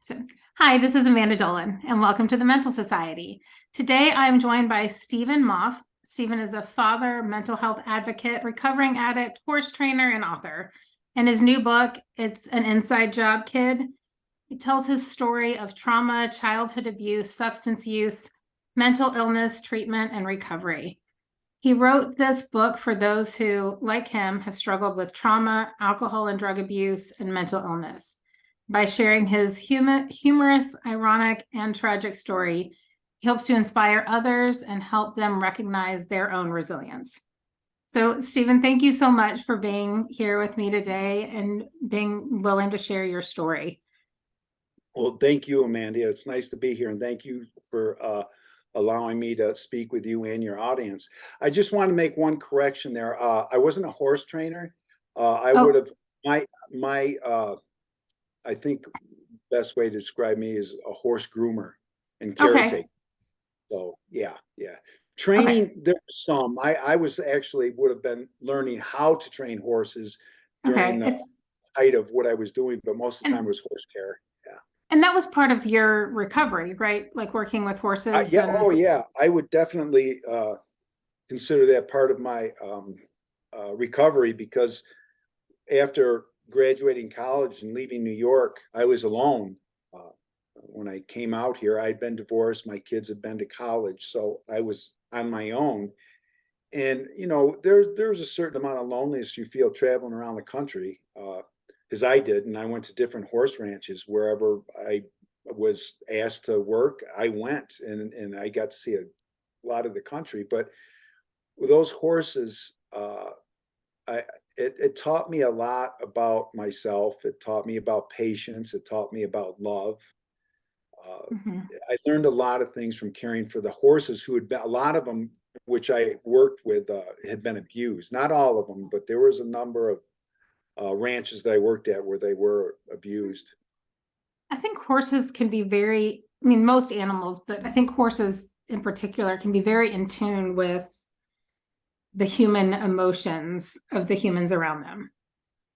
So, hi, this is Amanda Dolan, and welcome to the Mental Society. Today, I'm joined by Stephen Moffe. Stephen is a father, mental health advocate, recovering addict, horse trainer, and author. In his new book, It's an Inside Job, Kid, he tells his story of trauma, childhood abuse, substance use, mental illness, treatment, and recovery. He wrote this book for those who, like him, have struggled with trauma, alcohol and drug abuse, and mental illness. By sharing his humorous, ironic, and tragic story, he hopes to inspire others and help them recognize their own resilience. So, Stephen, thank you so much for being here with me today and being willing to share your story. Well, thank you, Amanda. It's nice to be here, and thank you for allowing me to speak with you and your audience. I just want to make one correction there. I wasn't a horse trainer. I would have my I think best way to describe me is a horse groomer and caretaker. Okay. So yeah. Training, Okay. there's some. I was actually would have been learning how to train horses during Okay. the height of what I was doing, but most of the time and, it was horse care. Yeah. and that was part of your recovery, right? Like working with horses Yeah, and oh yeah, I would definitely consider that part of my recovery because after graduating college and leaving New York, I was alone. When I came out here, I'd been divorced, my kids had been to college, so I was on my own. And you know, there's a certain amount of loneliness you feel traveling around the country, as I did, and I went to different horse ranches wherever I was asked to work. I went and I got to see a lot of the country. But with those horses, I it taught me a lot about myself. It taught me about patience. It taught me about love. Uh, Mhm. I learned a lot of things from caring for the horses who had been, a lot of them, which I worked with, had been abused. Not all of them, but there was a number of ranches that I worked at where they were abused. I think horses can be very, I mean, most animals, but I think horses in particular can be very in tune with the human emotions of the humans around them.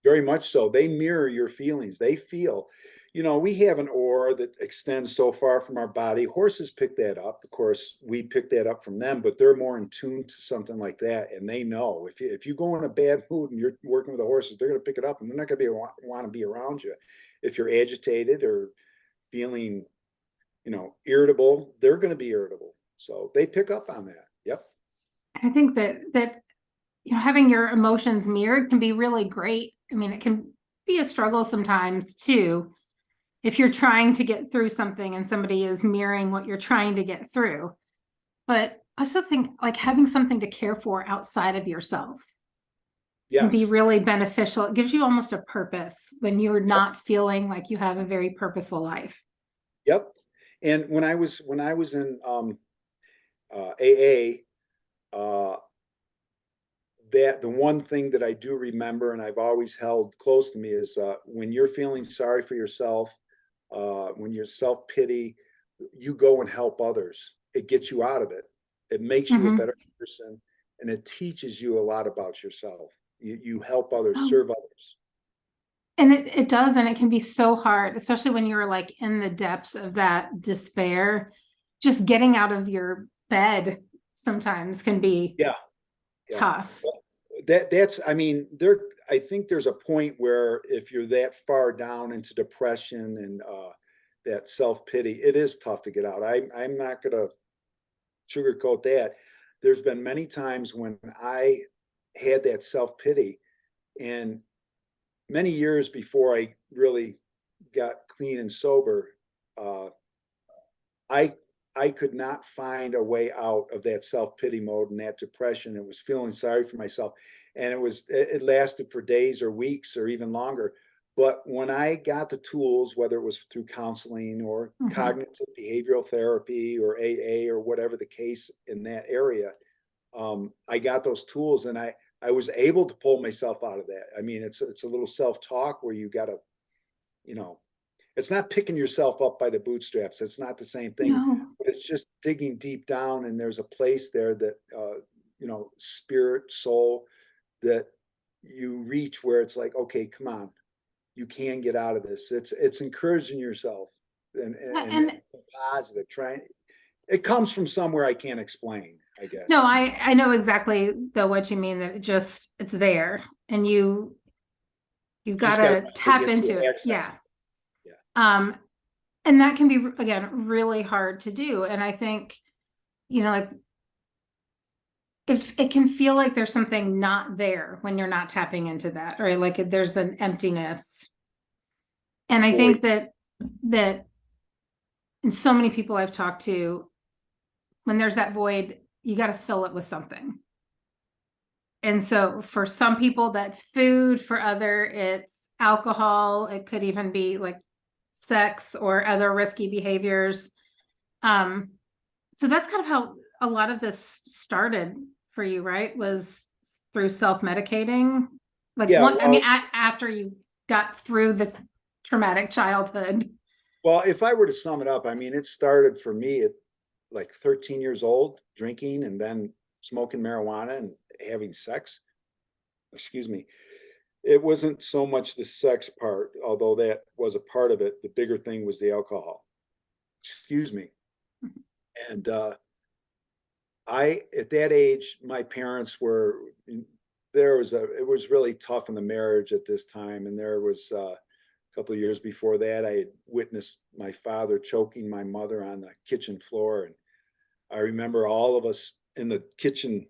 Very much so. They mirror your feelings. They feel, you know, we have an aura that extends so far from our body. Horses pick that up. Of course, we pick that up from them, but they're more in tune to something like that. And they know if you go in a bad mood and you're working with the horses, they're going to pick it up and they're not going to want to be around you. If you're agitated or feeling, you know, irritable, they're going to be irritable. So they pick up on that. Yep. I think that having your emotions mirrored can be really great. I mean, it can be a struggle sometimes too if you're trying to get through something and somebody is mirroring what you're trying to get through. But I also think like having something to care for outside of yourself can be Yes. really beneficial. It gives you almost a purpose when you're not feeling like you have a very purposeful life. Yep. And when I was in AA, uh, that the one thing that I do remember and I've always held close to me is when you're feeling sorry for yourself, when you're self pity, you go and help others. It gets you out of it. It makes you a Mm-hmm. better person, and it teaches you a lot about yourself. You help others, Oh, serve others. and it does, and it can be so hard, especially when you're like in the depths of that despair. Just getting out of your bed sometimes can be Yeah, yeah. tough. That's I mean there I think there's a point where if you're that far down into depression and that self-pity, it is tough to get out. I'm not gonna sugarcoat that. There's been many times when I had that self-pity, and many years before I really got clean and sober, uh, I I could not find a way out of that self-pity mode and that depression. It was feeling sorry for myself. And it lasted for days or weeks or even longer. But when I got the tools, whether it was through counseling or Mm-hmm. cognitive behavioral therapy or AA or whatever the case in that area, I got those tools and I was able to pull myself out of that. I mean, it's a little self-talk where you got to, you know, it's not picking yourself up by the bootstraps. It's not the same thing, No, but it's just digging deep down. And there's a place there that, you know, spirit, soul, that you reach where it's like, okay, come on, you can get out of this. It's encouraging yourself. and positive. Trying, it comes from somewhere I can't explain, I guess. No, I know exactly though what you mean, that it's there and you've got Just gotta to tap into it. access Yeah. it. Yeah. And that can be, again, really hard to do. And I think, like, if it can feel like there's something not there when you're not tapping into that, right? Like there's an emptiness. And I Void. think that and so many people I've talked to, when there's that void, you got to fill it with something. And so for some people that's food, for other it's alcohol, it could even be like sex or other risky behaviors. So that's kind of how a lot of this started for you, right? Was through self-medicating. Like Yeah, I mean, well, after you got through the traumatic childhood. well, if I were to sum it up, I mean, it started for me at like 13 years old, drinking and then smoking marijuana and having sex. Excuse me. It wasn't so much the sex part, although that was a part of it. The bigger thing was the alcohol. Excuse me. And at that age, my parents were, it was really tough in the marriage at this time. And there was a couple of years before that, I had witnessed my father choking my mother on the kitchen floor. And I remember all of us in the kitchen,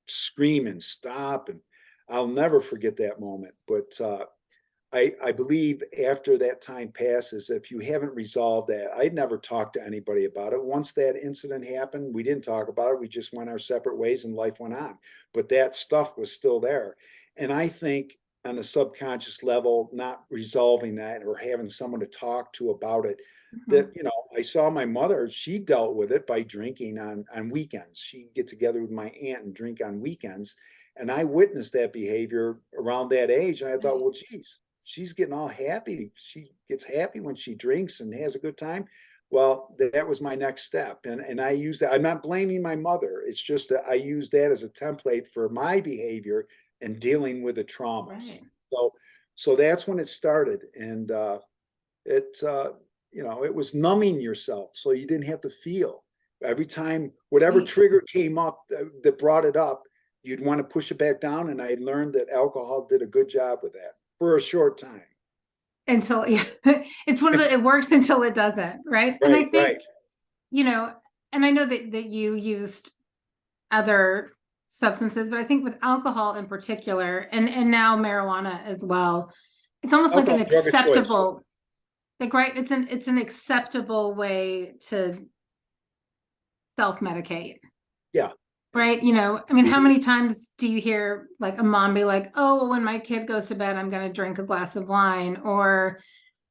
screaming, stop. And I'll never forget that moment. But I believe after that time passes, if you haven't resolved that, I'd never talked to anybody about it. Once that incident happened, we didn't talk about it. We just went our separate ways and life went on. But that stuff was still there. And I think on a subconscious level, not resolving that or having someone to talk to about it, that, I saw my mother, she dealt with it by drinking on weekends. She'd get together with my aunt and drink on weekends. And I witnessed that behavior around that age. And I thought, well, geez, she's getting all happy. She gets happy when she drinks and has a good time. Well, that was my next step. And I use that. I'm not blaming my mother. It's just that I use that as a template for my behavior and dealing with the traumas. Right. So that's when it started. And it it was numbing yourself so you didn't have to feel. Every time whatever trigger came up that brought it up, you'd want to push it back down. And I learned that alcohol did a good job with that for a short time. Until it's one of it works until it doesn't, right? And I Right, think, right. And I know that you used other substances, but I think with alcohol in particular, and now marijuana as well, it's almost like an Alcohol, drug of choice. acceptable, like, right, it's an acceptable way to self-medicate. Yeah. Right. I mean, how many times do you hear like a mom be like, oh, well, when my kid goes to bed, I'm going to drink a glass of wine, or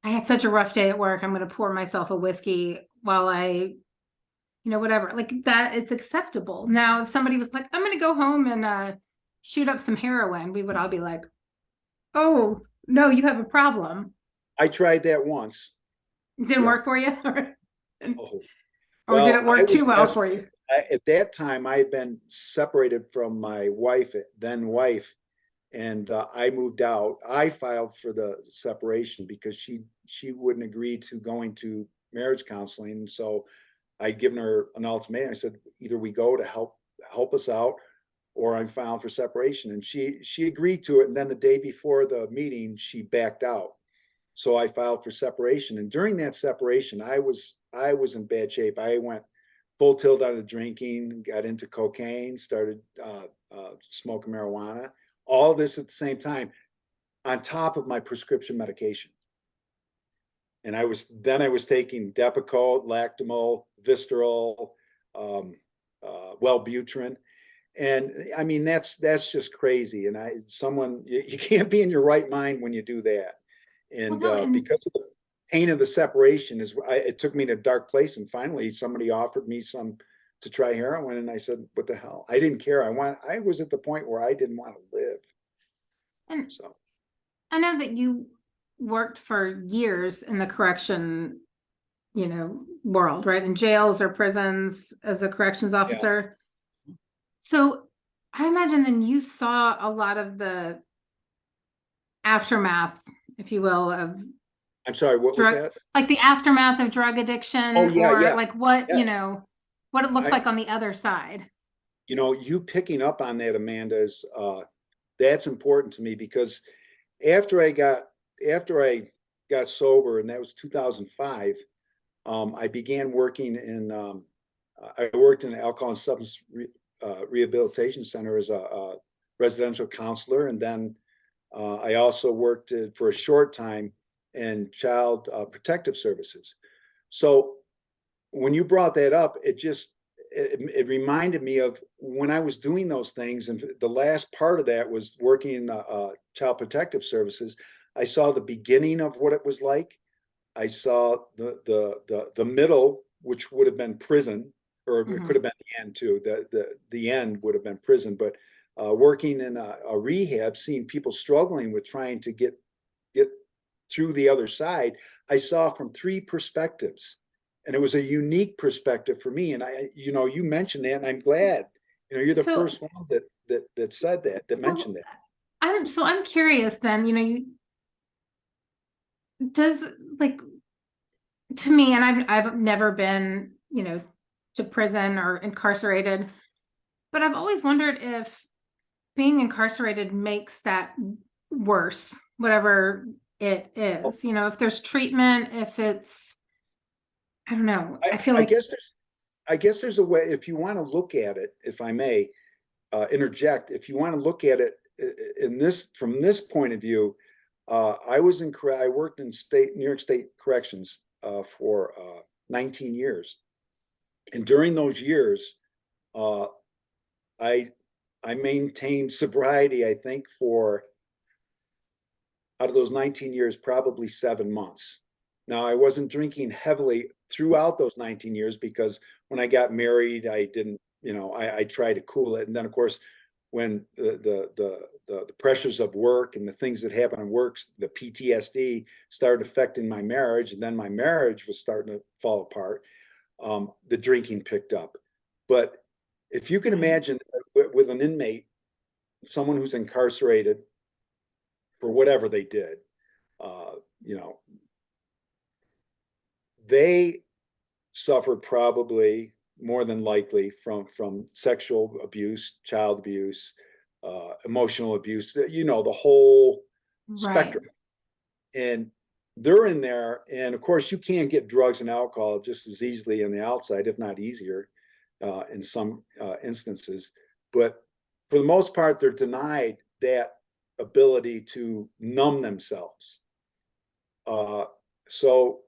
I had such a rough day at work, I'm going to pour myself a whiskey while whatever, like that, it's acceptable. Now, if somebody was like, I'm going to go home and shoot up some heroin, we would all be like, oh, no, you have a problem. I tried that once. It didn't work for you? Oh. Or did it work too well for you? At that time, I had been separated from my wife, then wife, and I moved out. I filed for the separation because she wouldn't agree to going to marriage counseling. So I'd given her an ultimatum. I said, either we go to help us out, or I'm filing for separation. And she agreed to it. And then the day before the meeting, she backed out. So I filed for separation. And during that separation, I was in bad shape. I went full tilt out of drinking, got into cocaine, started smoking marijuana, all this at the same time, on top of my prescription medication. And I was taking Depakote, Lactamol, Vistarol, Wellbutrin. And I mean, that's just crazy. And you can't be in your right mind when you do that. And because of the pain of the separation, it took me to a dark place. And finally, somebody offered me some to try heroin, and I said, "What the hell?" I didn't care. I was at the point where I didn't want to live. And so I know that you worked for years in the correction, world, right? In jails or prisons as a corrections officer. Yeah. So I imagine then you saw a lot of the aftermath, if you will, of I'm sorry, what was drug, that? like the aftermath of drug Oh, addiction, yeah, or yeah, like what, yes. what it looks I, like on the other side. you picking up on that, Amanda, is that's important to me because after I got after I got sober, and that was 2005, I began working in I worked in an alcohol and substance rehabilitation center as a residential counselor, and then I also worked for a short time in child protective services. So when you brought that up, it reminded me of when I was doing those things, and the last part of that was working in child protective services. I saw the beginning of what it was like. I saw the middle, which would have been prison, or it could Mhm. have been the end too. The end would have been prison, but working in a rehab, seeing people struggling with trying to get through the other side, I saw from three perspectives, and it was a unique perspective for me. And you mentioned that, and I'm glad. You're the So, first one that said that well, mentioned that. I'm curious then, does like to me, and I've never been, to prison or incarcerated, but I've always wondered if being incarcerated makes that worse, whatever it is. If there's treatment, if it's, I don't know. I, I feel I like, guess there's I guess there's a way, if you want to look at it, if I may interject, if you want to look at it in this from this point of view, I worked in New York State corrections for 19 years, and during those years, uh, I I maintained sobriety. I think for out of those 19 years, probably 7 months. Now, I wasn't drinking heavily throughout those 19 years because when I got married, I didn't, I tried to cool it. And then, of course, when the pressures of work and the things that happen in work, the PTSD started affecting my marriage, and then my marriage was starting to fall apart. The drinking picked up. But if you can right, imagine with an inmate, someone who's incarcerated for whatever they did, uh, you know, they suffered probably more than likely from sexual abuse, child abuse, emotional abuse, the whole right. spectrum. And they're in there. And of course, you can't get drugs and alcohol just as easily on the outside, if not easier, in some instances. But for the most part, they're denied that ability to numb themselves. Uh, so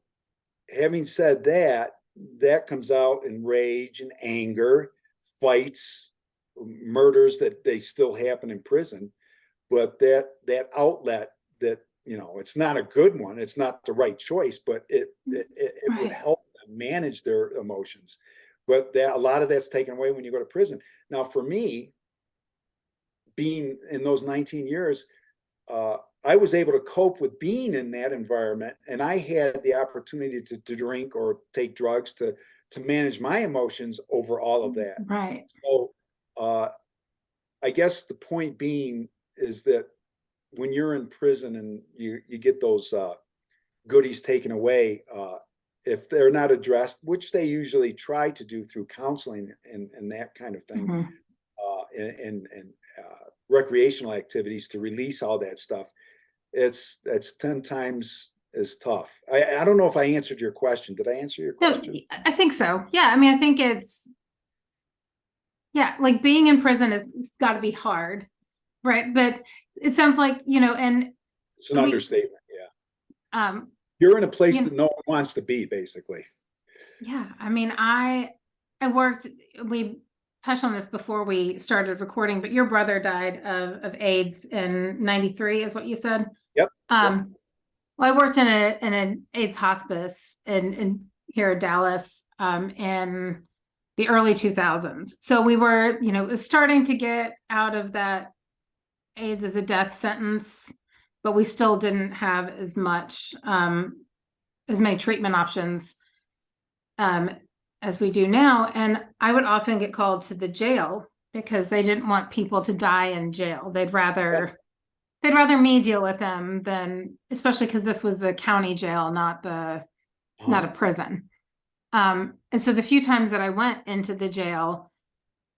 having said that, that comes out in rage and anger, fights, murders that they still happen in prison. But that outlet, that it's not a good one. It's not the right choice, but it would Right. help them manage their emotions. But that a lot of that's taken away when you go to prison. Now, for me, being in those 19 years, uh, I was able to cope with being in that environment, and I had the opportunity to drink or take drugs to manage my emotions over all of that. Right. So, uh, I guess the point being is that when you're in prison and you get those goodies taken away, if they're not addressed, which they usually try to do through counseling and that kind of thing, Mhm. and recreational activities to release all that stuff, it's 10 times as tough. I don't know if I answered your question. Did I answer your No, question? I think so. Yeah. I mean, I think yeah, like being in prison it's got to be hard. Right. But it sounds like, and It's an we, understatement. Yeah. um, You're in a place you know, that no one wants to be, basically. yeah, I mean, I worked, we touched on this before we started recording, but your brother died of AIDS in 93 is what you said. Yep. Yep. Um, well, I worked in an AIDS hospice in here in Dallas, in the early 2000s. So we were, starting to get out of that AIDS as a death sentence, but we still didn't have as many treatment options um, as we do now. And I would often get called to the jail because they didn't want people to die in jail. They'd Yep. rather they'd rather me deal with them than, especially because this was the county jail, not a prison. And so the few times that I went into the jail,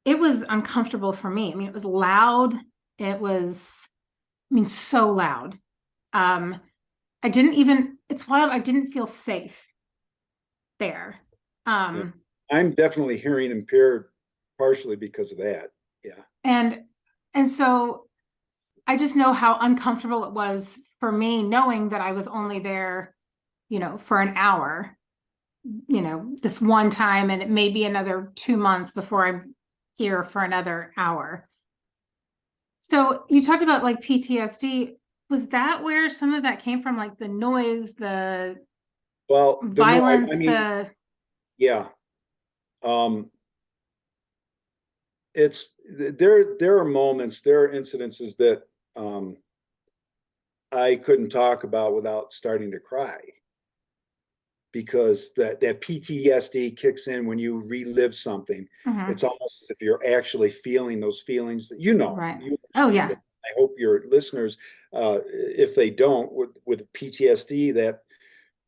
it was uncomfortable for me. I mean, it was loud. It was, I mean, so loud. I didn't even, it's wild. I didn't feel safe there. Yeah. I'm definitely hearing impaired partially because of that. Yeah. And so I just know how uncomfortable it was for me knowing that I was only there, for an hour, this one time, and it may be another 2 months before I'm here for another hour. So you talked about like PTSD. Was that where some of that came from? Like the noise, the Well, violence, I mean, yeah. It's there are moments, there are incidences that I couldn't talk about without starting to cry, because that PTSD kicks in when you relive something. It's almost as if you're actually feeling those feelings that right. you Oh understand yeah. it. I hope your listeners, if they don't, with PTSD, that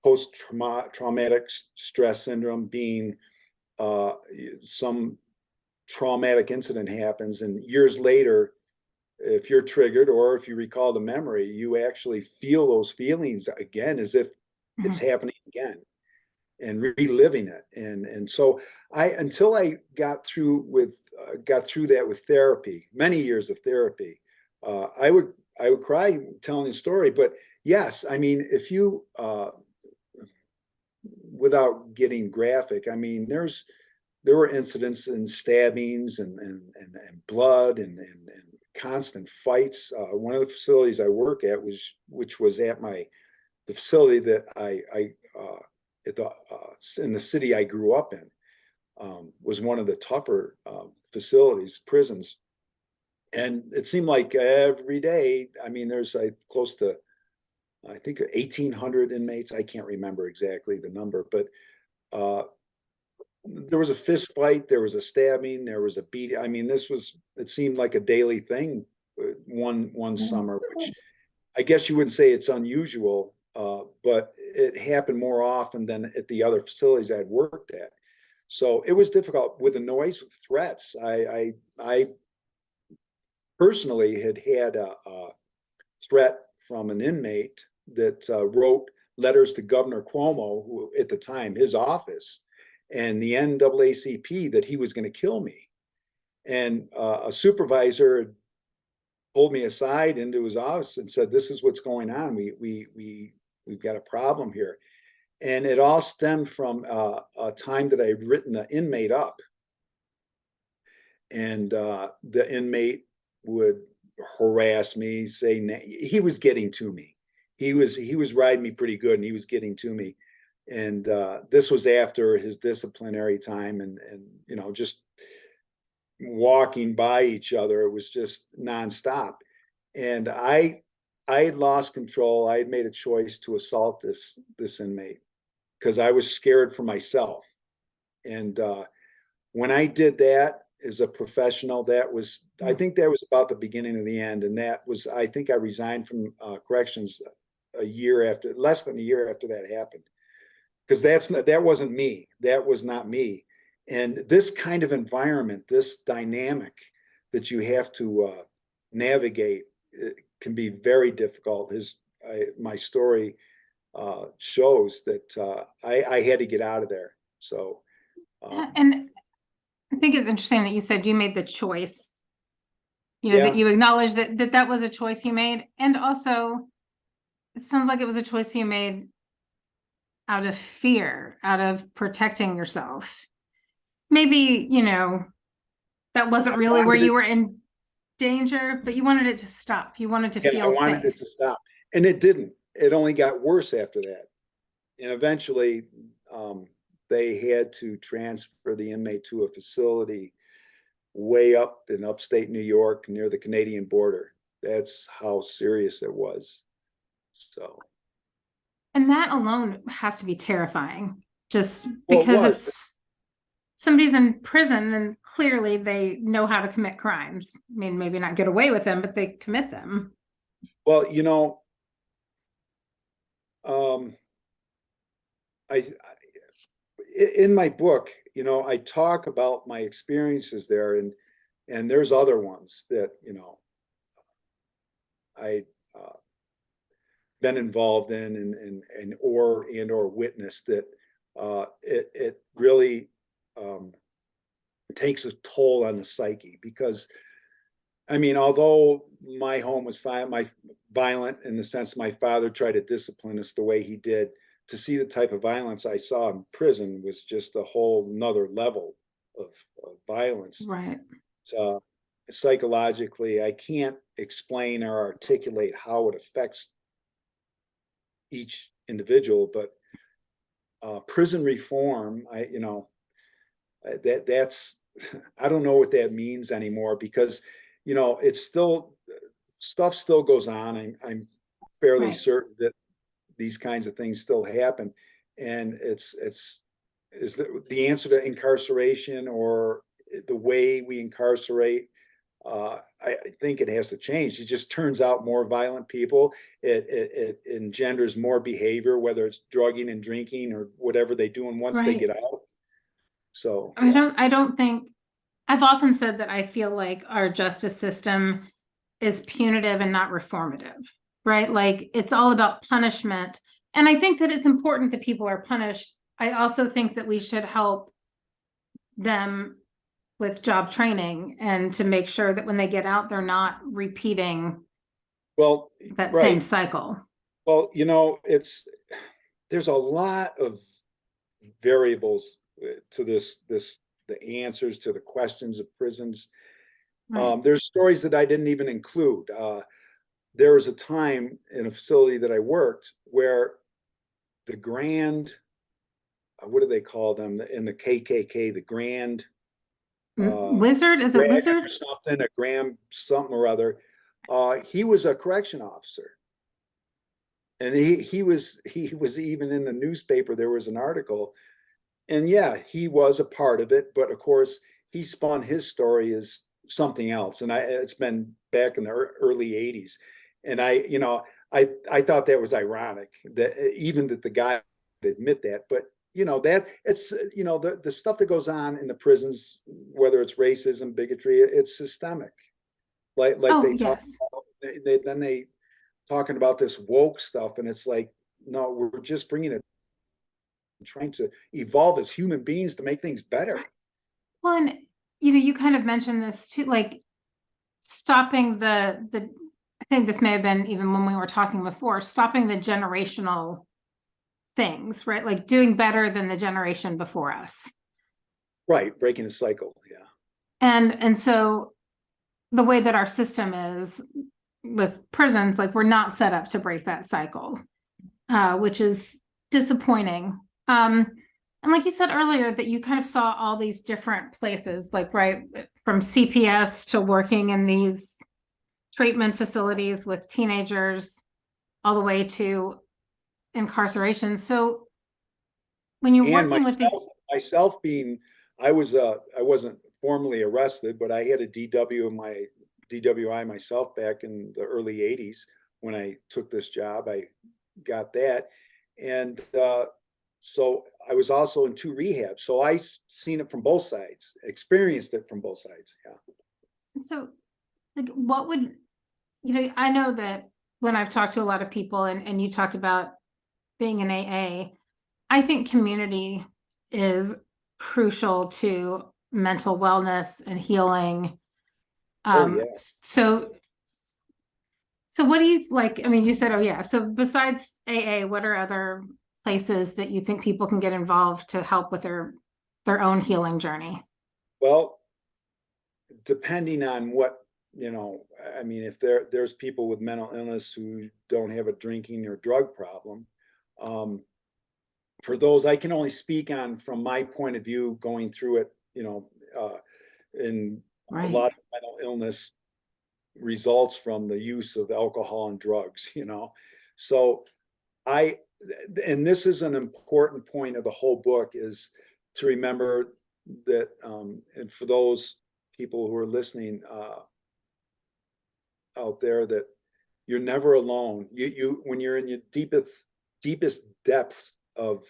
post-traumatic stress syndrome, being some traumatic incident happens, and years later, if you're triggered or if you recall the memory, you actually feel those feelings again as if it's happening again, and reliving it. And so I, until I got through that with therapy, many years of therapy, I would cry telling the story. But yes, I mean, if you without getting graphic, I mean, there were incidents and stabbings and blood and constant fights. One of the facilities I work at which was at the facility that I at the in the city I grew up in, was one of the tougher facilities, prisons. And it seemed like every day, I mean, there's close to, I think, 1,800 inmates. I can't remember exactly the number, but there was a fist fight, there was a stabbing, there was a beating. I mean, it seemed like a daily thing one summer, which I guess you wouldn't say it's unusual, but it happened more often than at the other facilities I'd worked at. So it was difficult with the noise, with threats. I personally had a threat from an inmate that wrote letters to Governor Cuomo, who at the time, his office, and the NAACP, that he was going to kill me. And a supervisor pulled me aside into his office and said, "This is what's going on. We've got a problem here." And it all stemmed from a time that I'd written the inmate up, and the inmate would harass me, say he was getting to me. He was riding me pretty good, and he was getting to me. And this was after his disciplinary time, and just walking by each other, it was just nonstop. And I had lost control. I had made a choice to assault this inmate because I was scared for myself. And when I did that as a professional, I think that was about the beginning of the end. And I think I resigned from corrections less than a year after that happened, because that wasn't me. That was not me. And this kind of environment, this dynamic that you have to navigate, can be very difficult. My story shows that I had to get out of there. So, and I think it's interesting that you said you made the choice, yeah, that you acknowledged that was a choice you made. And also, it sounds like it was a choice you made out of fear, out of protecting yourself. Maybe, that wasn't I really where wanted you it. were in danger, but you wanted it to stop. You wanted to Yeah, I feel wanted safe. it to stop, and it didn't. It only got worse after that. And eventually, they had to transfer the inmate to a facility way up in upstate New York near the Canadian border. That's how serious it was. So, And that alone has to be terrifying, just well, it because was. if somebody's in prison, then clearly they know how to commit crimes. I mean, maybe not get away with them, but they commit them. Well, um, in my book, I talk about my experiences there, and there's other ones that, I been involved in and or witnessed that it really takes a toll on the psyche because I mean, although my home was violent in the sense my father tried to discipline us the way he did, to see the type of violence I saw in prison was just a whole nother level of violence. Right. Uh, Psychologically, I can't explain or articulate how it affects each individual, but prison reform, that's I don't know what that means anymore because it's still stuff still goes on. I'm fairly Right. certain that these kinds of things still happen, and it's is the answer to incarceration or the way we incarcerate. I think it has to change. It just turns out more violent people. It engenders more behavior, whether it's drugging and drinking or whatever they do, and once they Right. get out. So I don't think I've often said that I feel like our justice system is punitive and not reformative, right? Like it's all about punishment. And I think that it's important that people are punished. I also think that we should help them with job training and to make sure that when they get out, they're not repeating well, that same right. cycle. Well, there's a lot of variables to this the answers to the questions of prisons. Right. There's stories that I didn't even include. There was a time in a facility that I worked where the grand, what do they call them in the KKK, the grand Wizard? Is it dragon wizard? or something, a grand something or other. He was a correction officer, and he was even in the newspaper. There was an article, and yeah, he was a part of it, but of course he spun his story as something else, and it's been back in the early 80s, and I thought that was ironic that even that the guy would admit that, but that it's the stuff that goes on in the prisons, whether it's racism, bigotry, it's systemic. Like Oh, they talk yes. about, they talking about this woke stuff, and it's like, no, we're just bringing it, trying to evolve as human beings to make things better. Well, and you kind of mentioned this too, like stopping the I think this may have been even when we were talking before, stopping the generational things, right? Like doing better than the generation before us. Right, breaking the cycle. Yeah. And so the way that our system is with prisons, like we're not set up to break that cycle, which is disappointing. And like you said earlier, that you kind of saw all these different places, like right from CPS to working in these treatment facilities with teenagers, all the way to incarceration. So when you're And working with these, myself being, I wasn't formally arrested, but I had a DWI myself back in the early 80s when I took this job. I got that. And so I was also in 2 rehabs. So I seen it from both sides, experienced it from both sides. Yeah. so like what would, I know that when I've talked to a lot of people and you talked about being an AA, I think community is crucial to mental wellness and healing. Oh, yeah. So what do you like? I mean, you said, oh yeah. So besides AA, what are other places that you think people can get involved to help with their own healing journey? Well, depending on what, I mean, if there's people with mental illness who don't have a drinking or drug problem, um, for those, I can only speak on from my point of view going through it, in a Right. lot of mental illness results from the use of alcohol and drugs, so I and this is an important point of the whole book, is to remember that, and for those people who are listening out there, that You're never alone. When you're in your deepest depths of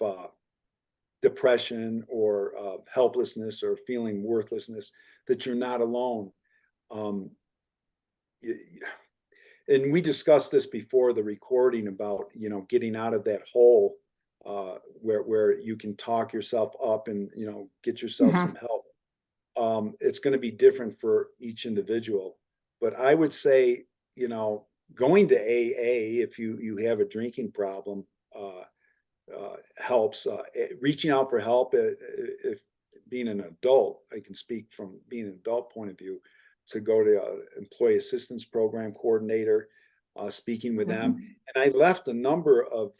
depression or helplessness or feeling worthlessness, that you're not alone. Um, and we discussed this before the recording about, getting out of that hole where you can talk yourself up and, get yourself some Mhm. help. It's going to be different for each individual. But I would say, going to AA if you have a drinking problem helps. Reaching out for help if being an adult, I can speak from being an adult point of view, to go to an employee assistance program coordinator, speaking with them. Mhm. And I left a number of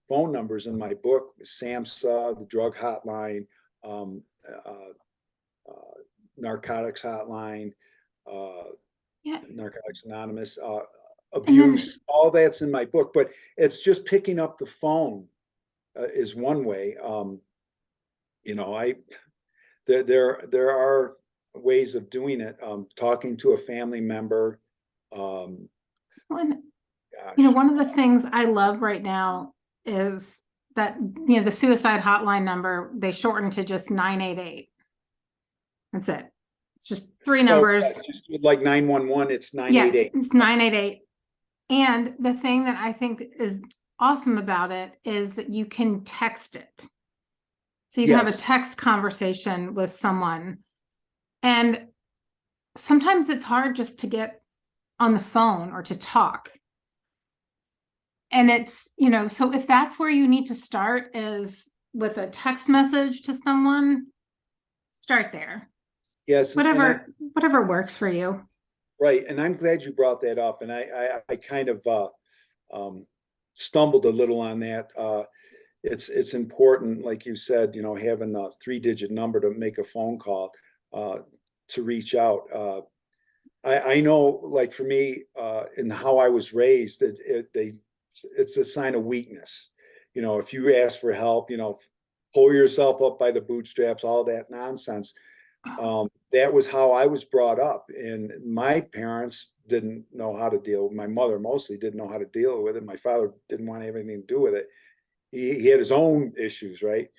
phone numbers in my book: SAMHSA, the drug hotline, um, uh, narcotics hotline, uh, Yeah. Narcotics Anonymous, And then, abuse, all that's in my book. But it's just picking up the phone is one way. I there are ways of doing it. Talking to a family member. Um, when, Gosh, one of the things I love right now is that, the suicide hotline number, they shortened to just 988. That's it. It's just three well, numbers. like 911, it's Yeah, it's, 988. it's 988. And the thing that I think is awesome about it is that you can text it. So you can have a Yes, text conversation with someone. And sometimes it's hard just to get on the phone or to talk. And it's, so if that's where you need to start is with a text message to someone, start there. yes, Whatever works for you. right, and I'm glad you brought that up. And I kind of um, stumbled a little on that. It's important, like you said, having a 3-digit number to make a phone call, uh, to reach out. I know, like for me, in how I was raised, it's a sign of weakness. If you ask for help, pull yourself up by the bootstraps, all that nonsense. That was how I was brought up, and my parents didn't know how to deal. My mother mostly didn't know how to deal with it. My father didn't want to have anything to do with it. He had his own issues, right?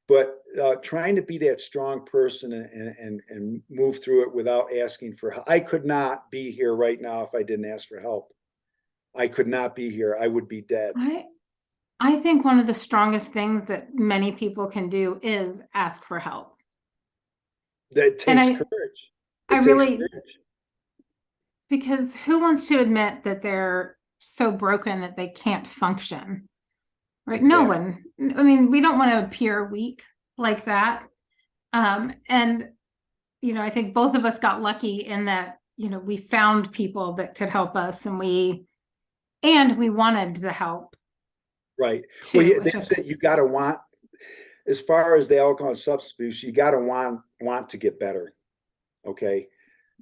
But trying to be that strong person and move through it without asking for help. I could not be here right now if I didn't ask for help. I could not be here. I would be dead. I I think one of the strongest things that many people can do is ask for help. That And takes courage. I It takes really, courage. because who wants to admit that they're so broken that they can't function? Right? No Exactly. one. I mean, we don't want to appear weak like that. And I think both of us got lucky in that, we found people that could help us and we wanted the help Right. Well, too, yeah, which I that's it. You got to want, as far as the alcohol and substance abuse, you got to want to get better. Okay.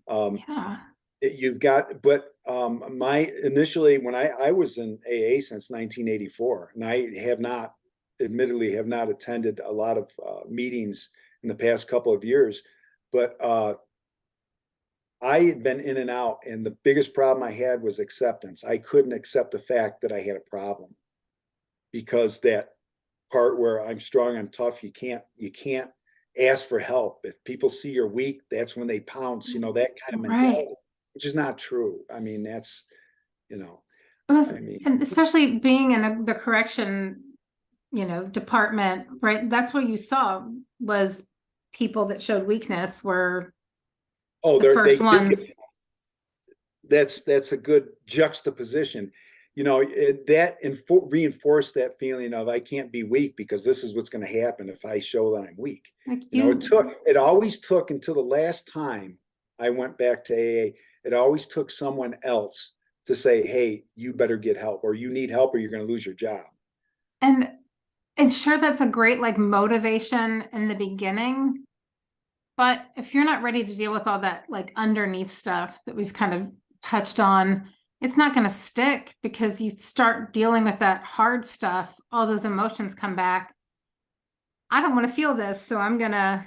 Um, yeah. you've got, but my initially when I was in AA since 1984, and I admittedly have not attended a lot of meetings in the past couple of years, but I had been in and out, and the biggest problem I had was acceptance. I couldn't accept the fact that I had a problem, because that part where I'm strong, I'm tough, you can't ask for help. If people see you're weak, that's when they pounce, that kind of Right. mentality, which is not true. I mean, that's, you know, It was, I mean, and especially being in the correction, department, right? That's what you saw was people that showed weakness were oh, the they first do get, ones. that's a good juxtaposition. Reinforced that feeling of I can't be weak, because this is what's going to happen if I show that I'm weak. Like It always took until the last time I went back to AA, it always took someone else to say, hey, you better get help, or you need help, or you're going to lose your job. and and sure, that's a great like motivation in the beginning. But if you're not ready to deal with all that like underneath stuff that we've kind of touched on, it's not going to stick because you start dealing with that hard stuff. All those emotions come back. I don't want to feel this, so I'm going to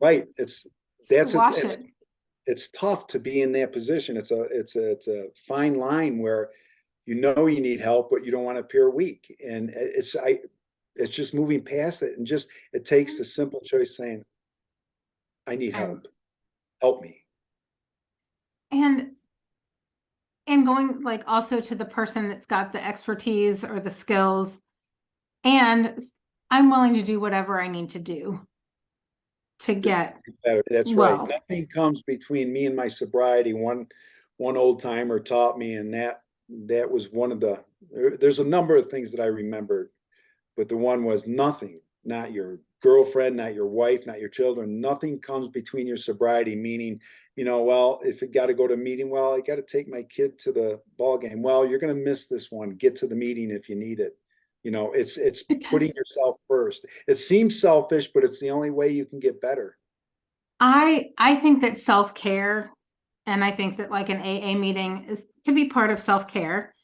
Right. That's squash it's it. it's tough to be in that position. It's a fine line where you know you need help, but you don't want to appear weak. And it's just moving past it, and just it takes the simple choice saying, I need And help. Help me. and and going like also to the person that's got the expertise or the skills, and I'm willing to do whatever I need to do to get Better. That's right. well. Nothing comes between me and my sobriety. One old timer taught me, and that was one of the. There's a number of things that I remembered, but the one was nothing. Not your girlfriend, not your wife, not your children. Nothing comes between your sobriety. Meaning, well, if you got to go to a meeting, well, I got to take my kid to the ball game. Well, you're going to miss this one. Get to the meeting if you need it. It's putting Because yourself first. It seems selfish, but it's the only way you can get better. I think that self-care, and I think that like an AA meeting can be part of self-care.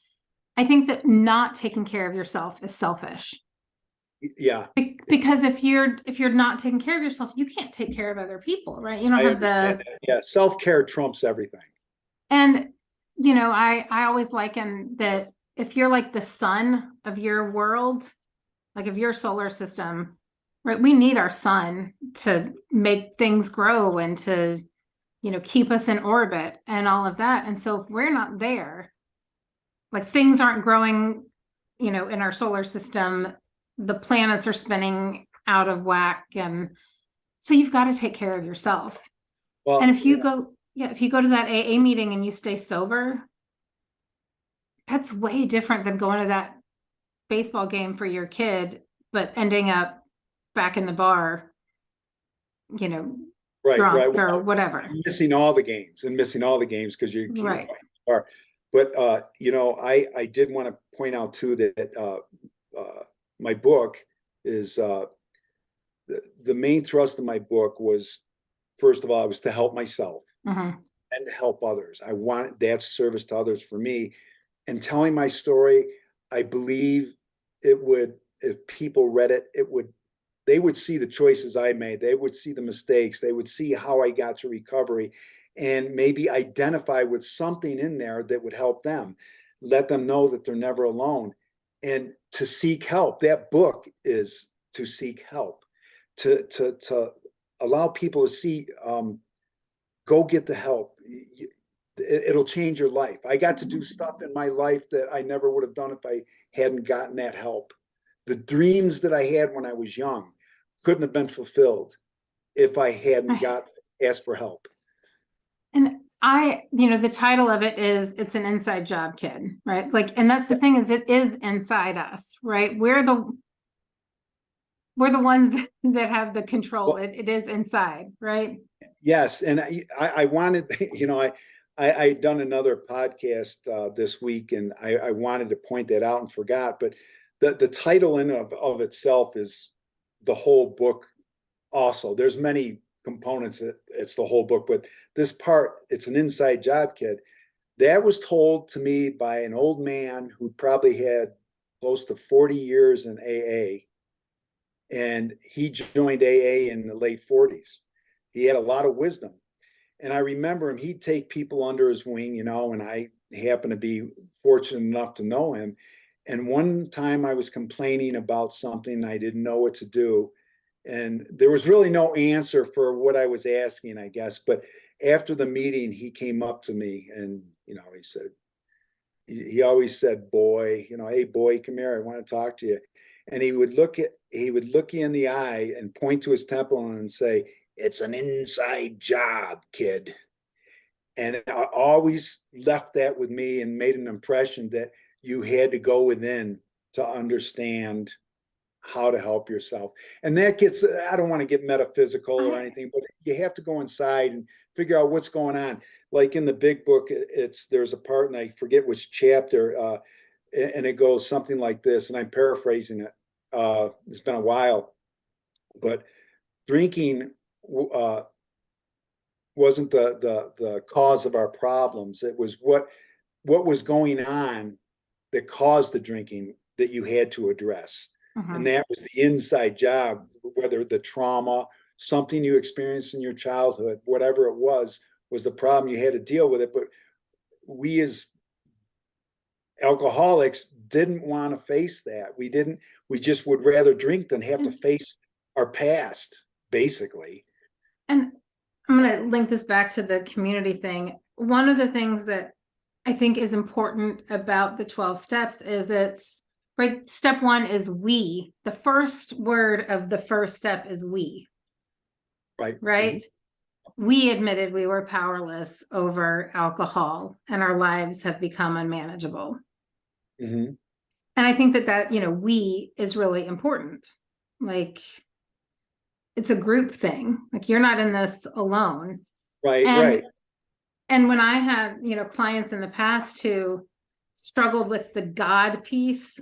I think that not taking care of yourself is selfish. Yeah, Because if you're not taking care of yourself, you can't take care of other people, right? You don't I have understand the that. Yeah, self-care trumps everything. and I always liken that if you're like the sun of your world, like of your solar system, right? We need our sun to make things grow and to keep us in orbit and all of that. And so if we're not there, like things aren't growing, in our solar system, the planets are spinning out of whack. And so you've got to take care of yourself. And Well, if you go to that AA meeting and you stay sober, that's way different than going to that baseball game for your kid, but ending up back in the bar, you know, right, right. drunk or Well, whatever. missing all the games and missing all the games because you're Right. are. But I did want to point out too that my book is the main thrust of my book was, first of all, it was to help myself Mhm. and help others. I want that service to others for me. And telling my story, I believe it would, if people read it, they would see the choices I made. They would see the mistakes. They would see how I got to recovery and maybe identify with something in there that would help them, let them know that they're never alone, and to seek help. That book is to seek help, to allow people to see, go get the help. It'll change your life. I got to do stuff in my life that I never would have done if I hadn't gotten that help. The dreams that I had when I was young couldn't have been fulfilled if I hadn't Right. got asked for help. And the title of it is It's an Inside Job, Kid, right? Like, and that's the Yeah. thing is it is inside us, right? We're the ones that have the control. Well, It is inside, right? yes, and I wanted, I done another podcast this week, and I wanted to point that out and forgot. But the title in of itself is the whole book. Also, there's many components. It's the whole book, but this part, it's an inside job, kid. That was told to me by an old man who probably had close to 40 years in AA, and he joined AA in the late 40s. He had a lot of wisdom. And I remember him, he'd take people under his wing, and I happened to be fortunate enough to know him. And one time I was complaining about something, I didn't know what to do. And there was really no answer for what I was asking, I guess. But after the meeting, he came up to me and, he said, he always said, boy, hey, boy, come here. I want to talk to you. And he would look you in the eye and point to his temple and say, it's an inside job, kid. And I always left that with me and made an impression that you had to go within to understand how to help yourself. And that gets, I don't want to get metaphysical or I anything, but you have to go inside and figure out what's going on. Like in the big book, there's a part, and I forget which chapter, and it goes something like this, and I'm paraphrasing it. It's been a while, but drinking wasn't the cause of our problems. It was what was going on that caused the drinking that you had to address. And mhm. that was the inside job, whether the trauma, something you experienced in your childhood, whatever it was was the problem. You had to deal with it. But we as alcoholics didn't want to face that. We just would rather drink than have to face our past, basically. And I'm going to link this back to the community thing. One of the things that I think is important about the 12 steps is it's right. Step one is we. The first word of the first step is we. Right. Right. Mm-hmm. We admitted we were powerless over alcohol and our lives have become unmanageable. Mm-hmm. And I think that, we is really important. Like, it's a group thing. Like, you're not in this alone. Right, and, right. And when I had, clients in the past who struggled with the God piece,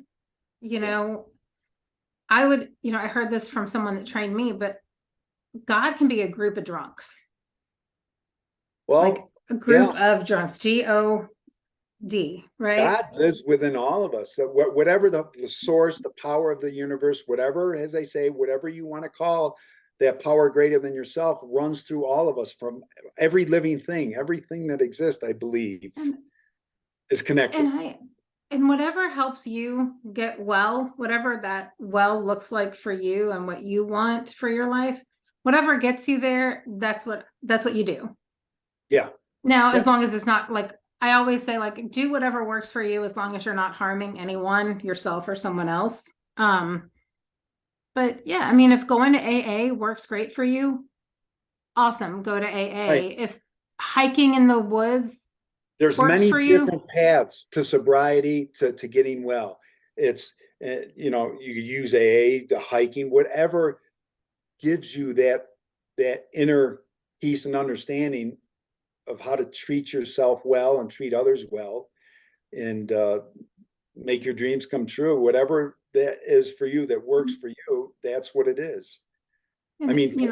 I would, I heard this from someone that trained me, but God can be a group of drunks. Well, like a group of drunks, G-O-D, right? God lives within all of us. So whatever the source, the power of the universe, whatever, as they say, whatever you want to call that power greater than yourself, runs through all of us, from every living thing, everything that exists, I believe, is connected. And whatever helps you get well, whatever that well looks like for you and what you want for your life, whatever gets you there, that's what you do. Yeah. Now, as long as it's not like, I always say, like, do whatever works for you as long as you're not harming anyone, yourself or someone else. But yeah, I mean, if going to AA works great for you, awesome, go to AA. Right. If hiking in the woods, there's many different paths to sobriety, to getting well. It's, you use AA, the hiking, whatever gives you that inner peace and understanding of how to treat yourself well and treat others well, and make your dreams come true. Whatever that is for you, that works for you, that's what it is. And I mean,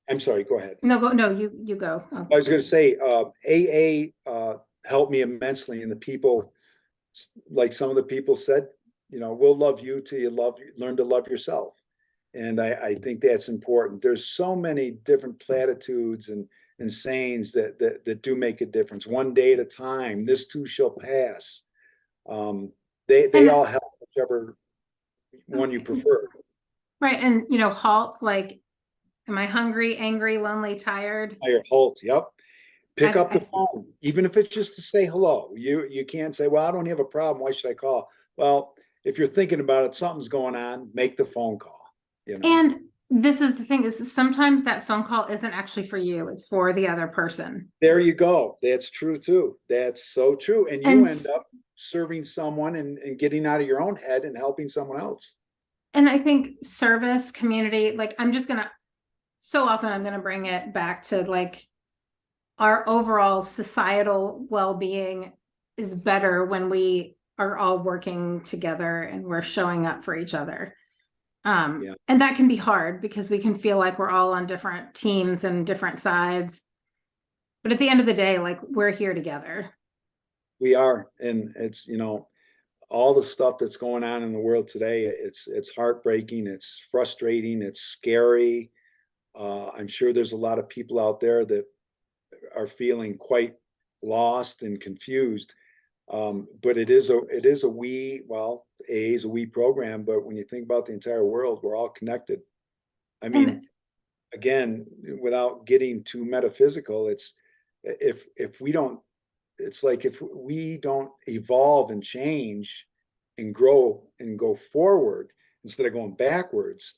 I'm sorry, go ahead. No, you go. I was going to say, AA helped me immensely, and the people, like some of the people said, we'll love you till you learn to love yourself. And I think that's important. There's so many different platitudes and sayings that do make a difference. One day at a time, this too shall pass. They all help, whichever one you prefer. Right. And, halt, like, am I hungry, angry, lonely, tired? Halt. Yep. Pick up the phone, even if it's just to say hello. You can't say, well, I don't have a problem, why should I call? Well, if you're thinking about it, something's going on, make the phone call. And this is the thing, is sometimes that phone call isn't actually for you, it's for the other person. There you go. That's true too. That's so true. And you end up serving someone and getting out of your own head and helping someone else. And I think service, community, like, so often I'm going to bring it back to, like, our overall societal well-being is better when we are all working together and we're showing up for each other. And that can be hard because we can feel like we're all on different teams and different sides. But at the end of the day, like, we're here together. We are. And it's, all the stuff that's going on in the world today, it's heartbreaking, it's frustrating, it's scary. I'm sure there's a lot of people out there that are feeling quite lost and confused. But it is a we, well, AA is a we program, but when you think about the entire world, we're all connected. I mean, again, without getting too metaphysical, it's if we don't, it's like if we don't evolve and change and grow and go forward instead of going backwards,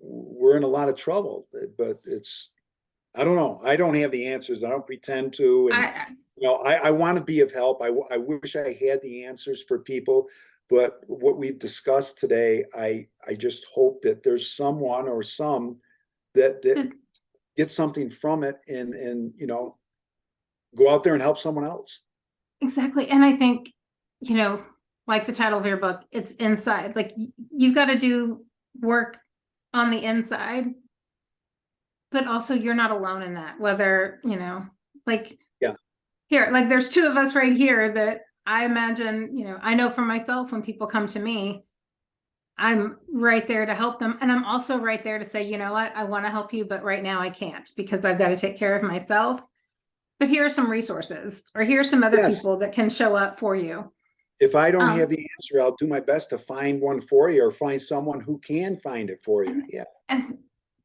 we're in a lot of trouble. But it's, I don't know. I don't have the answers. I don't pretend to. And I want to be of help. I wish I had the answers for people, but what we've discussed today, I just hope that there's someone or some that get something from it and go out there and help someone else. Exactly. And I think, like the title of your book, it's inside. Like, you've got to do work on the inside, but also you're not alone in that. Whether, like, here, like, there's two of us right here that I imagine, I know for myself, when people come to me, I'm right there to help them. And I'm also right there to say, you know what, I want to help you, but right now I can't, because I've got to take care of myself. but here are some resources, or here are some other Yes. people that can show up for you. If I don't have Um, the answer, I'll do my best to find one for you or find someone who can find it for you. and, Yeah. and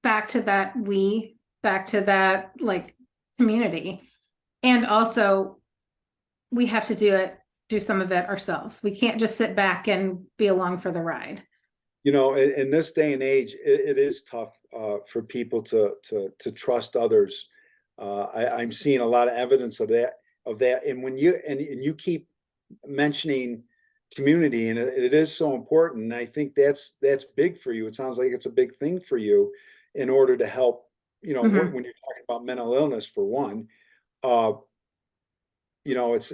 back to that like community. And also we have to do some of it ourselves. We can't just sit back and be along for the ride. You know, in this day and age, it is tough for people to trust others. I'm seeing a lot of evidence of that. And when you keep mentioning community, and it is so important. And I think that's big for you. It sounds like it's a big thing for you in order to help, you know, Mhm. when you're talking about mental illness for one, uh, you know, it's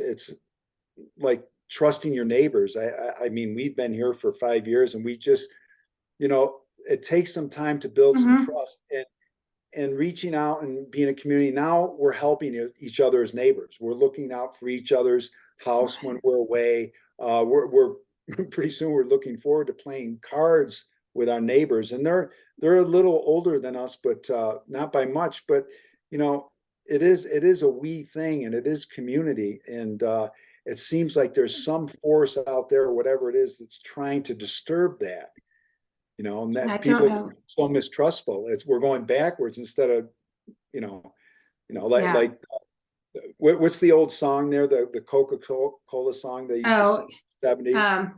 like trusting your neighbors. I mean, we've been here for 5 years and we just, you know, it takes some time to build some Mhm. trust and reaching out and being a community. Now we're helping each other as neighbors. We're looking out for each other's house when we're away. We're pretty soon we're looking forward to playing cards with our neighbors, and they're a little older than us, but not by much. But you know, it is a we thing, and it is community, and it seems like there's some force out there, or whatever it is, that's trying to disturb that. You know, and I that don't people know. are so mistrustful. We're going backwards instead of, you know, Yeah. like what's the old song there, the Coca-Cola song they used to sing Oh, in the 70s.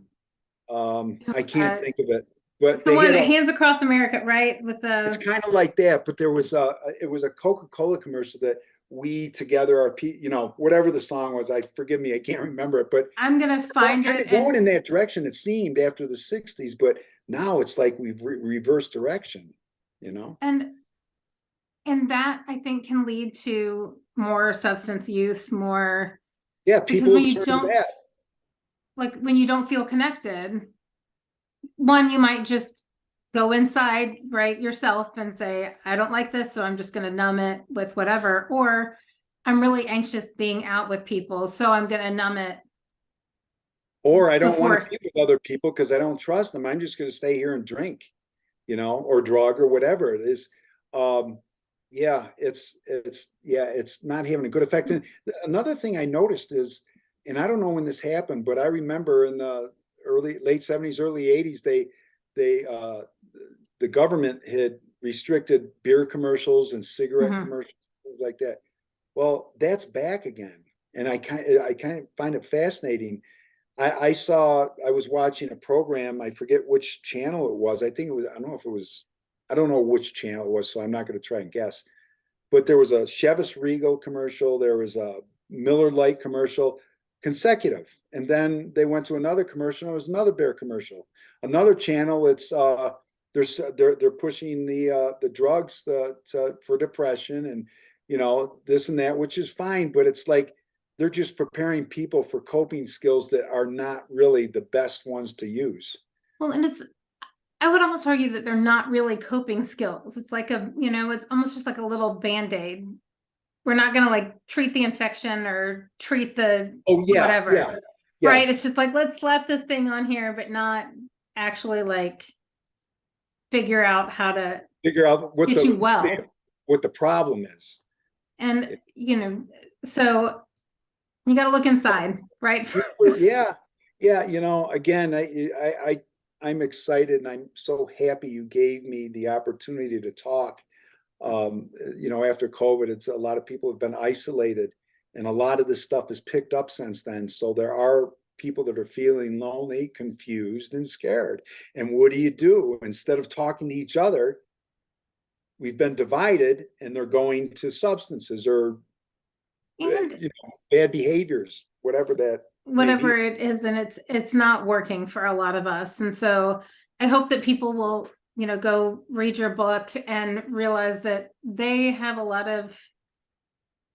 um, I can't uh, think of it, but it's the they one had that a. Hands Across America, right? With It's the kind of like that, but there was it was a Coca-Cola commercial that we together are, you know, whatever the song was. I forgive me, I can't remember it, but I'm gonna we're find kind it of and going in that direction. It seemed after the 60s, but now it's like we've reversed direction, you know? and and that I think can lead to more substance use, more Yeah, because people turn to that. when you don't feel connected, one, you might just go inside, right, yourself and say, I don't like this, so I'm just gonna numb it with whatever, or I'm really anxious being out with people, so I'm gonna numb it Or I don't want to before. be with other people because I don't trust them. I'm just going to stay here and drink, you know, or drug or whatever it is. Um, yeah, it's not having a good effect. And another thing I noticed is, and I don't know when this happened, but I remember in the late 70s, early 80s, they the government had restricted beer commercials and cigarette Mhm. commercials, things like that. Well, that's back again. And I kind of find it fascinating. I was watching a program. I forget which channel it was. I think it was, I don't know if it was, I don't know which channel it was, so I'm not going to try and guess. But there was a Chevys Regal commercial. There was a Miller Lite commercial, consecutive. And then they went to another commercial. It was another beer commercial. Another channel, it's they're pushing the drugs for depression and, you know, this and that, which is fine. But it's like they're just preparing people for coping skills that are not really the best ones to use. Well, and I would almost argue that they're not really coping skills. It's like it's almost just like a little band-aid. We're not gonna like treat the infection or treat the Oh yeah, whatever, yeah, right? yes. It's just like, let's slap this thing on here, but not actually like figure out how to Figure out get you well. what the problem is. And, so you got to look inside, right? Yeah, yeah. You know, again, I'm excited and I'm so happy you gave me the opportunity to talk. You know, after COVID, it's a lot of people have been isolated, and a lot of this stuff has picked up since then. So there are people that are feeling lonely, confused, and scared. And what do you do? Instead of talking to each other, we've been divided, and they're going to substances or And bad behaviors, whatever that may be. whatever it is, and it's not working for a lot of us. And so I hope that people will, go read your book and realize that they have a lot of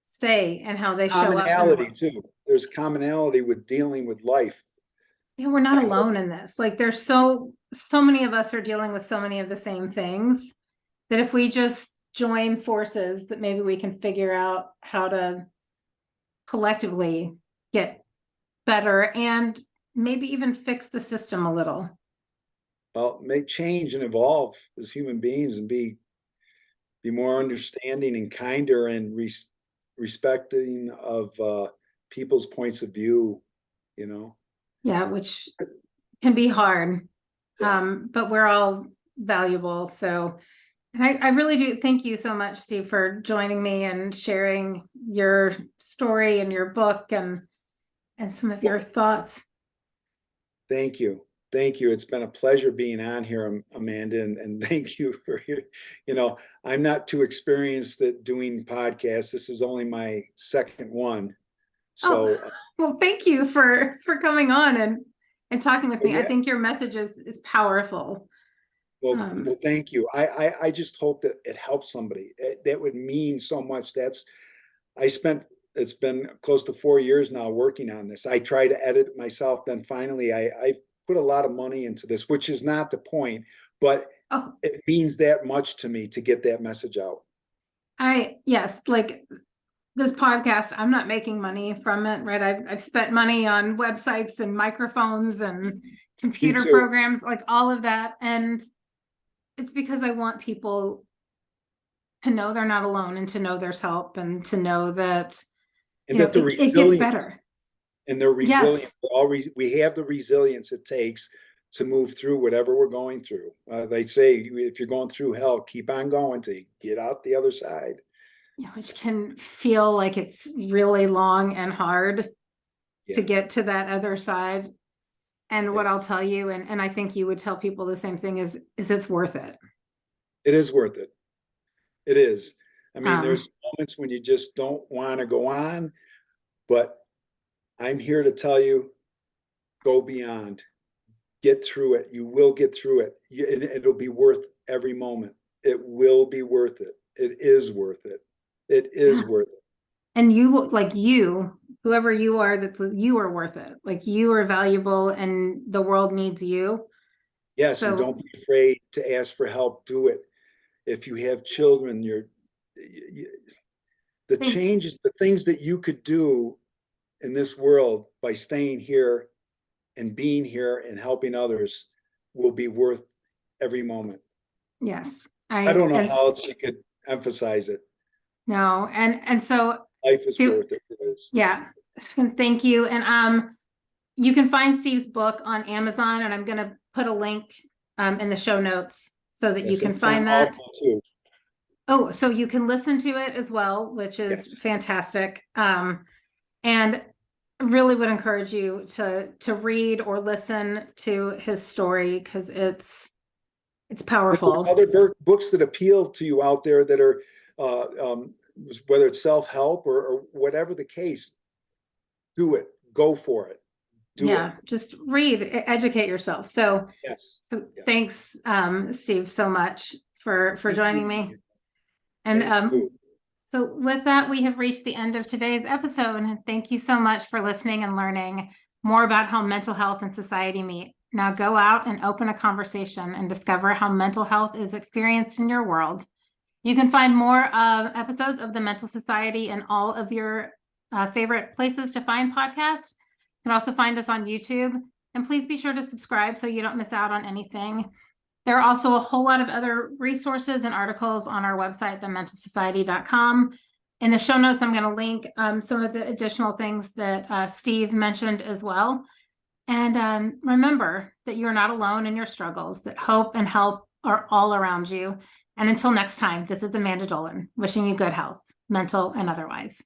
say in how they show up in the Commonality world. too. There's commonality with dealing with life. Yeah, we're I not hope. alone in this. Like there's so many of us are dealing with so many of the same things that if we just join forces, that maybe we can figure out how to collectively get better and maybe even fix the system a little. Well, may change and evolve as human beings and be more understanding and kinder and respecting of people's points of view, you know. Yeah, which can be hard. Yeah. But we're all valuable. So I really do thank you so much, Steve, for joining me and sharing your story and your book and some of your thoughts. Thank you. Thank you. It's been a pleasure being on here, Amanda, and thank you for your, I'm not too experienced at doing podcasts. This is only my second one. Oh, So, well, thank you for coming on and talking with me. I yeah, think your message is powerful. well, thank you. I just hope that it helps somebody. That would mean so much. It's been close to 4 years now working on this. I try to edit it myself. Then finally, I've put a lot of money into this, which is not the point, but Oh, it means that much to me to get that message out. yes, like this podcast, I'm not making money from it, right? I've spent money on websites and microphones and Me computer too. programs, like all of that. And it's because I want people to know they're not alone and to know there's help and to know that, And that they're it gets resilient better. and they're resilient. Yes. We have the resilience it takes to move through whatever we're going through. They say, if you're going through hell, keep on going to get out the other side. Which can feel like it's really long and hard to Yeah. get to that other side. And what Yeah. I'll tell you, and I think you would tell people the same thing, is it's worth it. It is worth it. It is. I mean, Um, there's moments when you just don't want to go on, but I'm here to tell you, go beyond, get through it. You will get through it. And it'll be worth every moment. It will be worth it. It is worth it. It is yeah. worth it. And whoever you are, you are worth it. Like you are valuable and the world needs you. Yes, and So don't be afraid to ask for help. Do it. If you have children, the think, changes, the things that you could do in this world by staying here and being here and helping others will be worth every moment. yes, I don't know and how else you could emphasize it. no, and so, Life is Stu, worth it. It is. yeah, thank you. And you can find Steve's book on Amazon, and I'm going to put a link in the show notes so that you Yes, can it's on find that. Audible too. Oh, so you can listen to it as well, which is Yes. fantastic. And really would encourage you to read or listen to his story because it's If there's powerful. other books that appeal to you out there that are, uh, um, whether it's self-help or whatever the case, do it. Go for it. Do it. Yeah, just read, educate yourself. So Yes. Yeah. thanks, Steve, so much for Thank joining me. you. And Thank you. so with that, we have reached the end of today's episode. Thank you so much for listening and learning more about how mental health and society meet. Now go out and open a conversation and discover how mental health is experienced in your world. You can find more episodes of the Mental Society in all of your favorite places to find podcasts. You can also find us on YouTube. And please be sure to subscribe so you don't miss out on anything. There are also a whole lot of other resources and articles on our website, thementalsociety.com. In the show notes, I'm going to link some of the additional things that Steve mentioned as well. And remember that you're not alone in your struggles, that hope and help are all around you. And until next time, this is Amanda Dolan, wishing you good health, mental and otherwise.